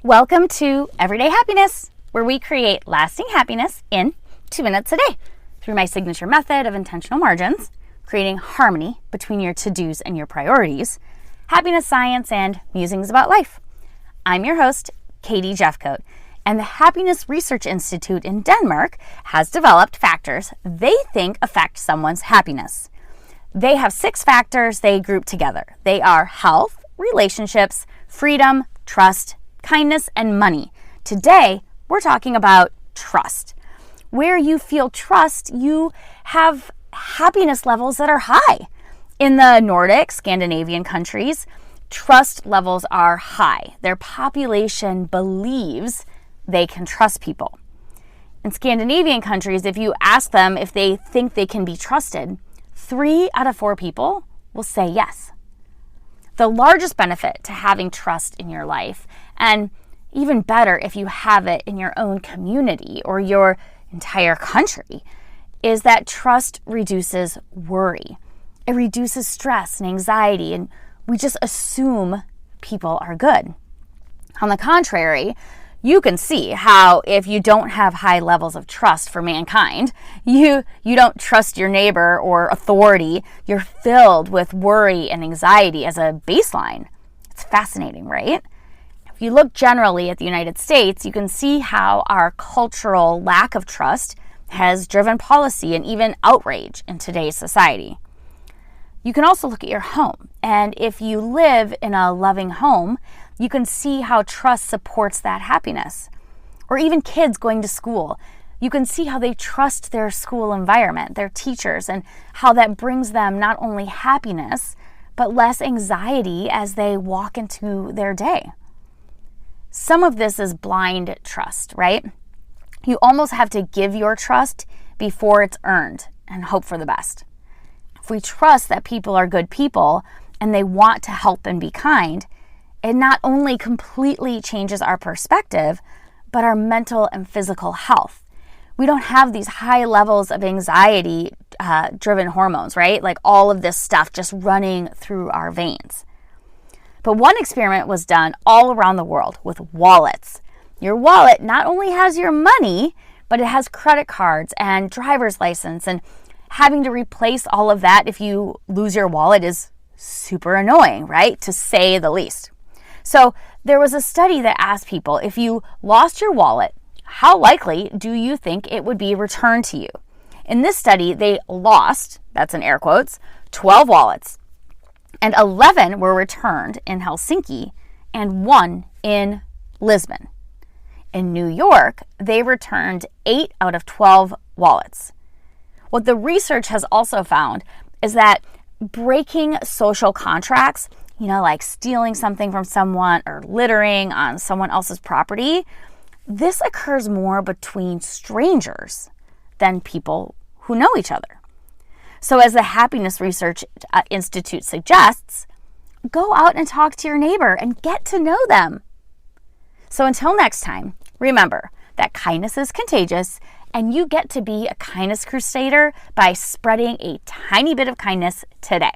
Welcome to Everyday Happiness, where we create lasting happiness in 2 minutes a day through my signature method of intentional margins, creating harmony between your to-dos and your priorities, happiness science, and musings about life. I'm your host, Katie Jeffcoat, and the Happiness Research Institute in Denmark has developed factors they think affect someone's happiness. They have 6 factors they group together. They are health, relationships, freedom, trust, kindness, and money. Today, we're talking about trust. Where you feel trust, you have happiness levels that are high. In the Nordic, Scandinavian countries, trust levels are high. Their population believes they can trust people. In Scandinavian countries, if you ask them if they think they can be trusted, 3 out of 4 people will say yes. The largest benefit to having trust in your life, and even better if you have it in your own community or your entire country, is that trust reduces worry. It reduces stress and anxiety, and we just assume people are good. On the contrary, you can see how if you don't have high levels of trust for mankind, you don't trust your neighbor or authority, you're filled with worry and anxiety as a baseline. It's fascinating, right? If you look generally at the United States, you can see how our cultural lack of trust has driven policy and even outrage in today's society. You can also look at your home, and if you live in a loving home, you can see how trust supports that happiness. Or even kids going to school, you can see how they trust their school environment, their teachers, and how that brings them not only happiness, but less anxiety as they walk into their day. Some of this is blind trust, right? You almost have to give your trust before it's earned and hope for the best. If we trust that people are good people and they want to help and be kind, it not only completely changes our perspective, but our mental and physical health. We don't have these high levels of anxiety driven hormones, right? Like all of this stuff just running through our veins. But one experiment was done all around the world with wallets. Your wallet not only has your money, but it has credit cards and driver's license, and having to replace all of that if you lose your wallet is super annoying, right? To say the least. So there was a study that asked people, if you lost your wallet, how likely do you think it would be returned to you? In this study, they lost, that's in air quotes, 12 wallets, and 11 were returned in Helsinki and 1 in Lisbon. In New York, they returned 8 out of 12 wallets. What the research has also found is that breaking social contracts, like stealing something from someone or littering on someone else's property, this occurs more between strangers than people who know each other. So as the Happiness Research Institute suggests, go out and talk to your neighbor and get to know them. So until next time, remember that kindness is contagious, and you get to be a kindness crusader by spreading a tiny bit of kindness today.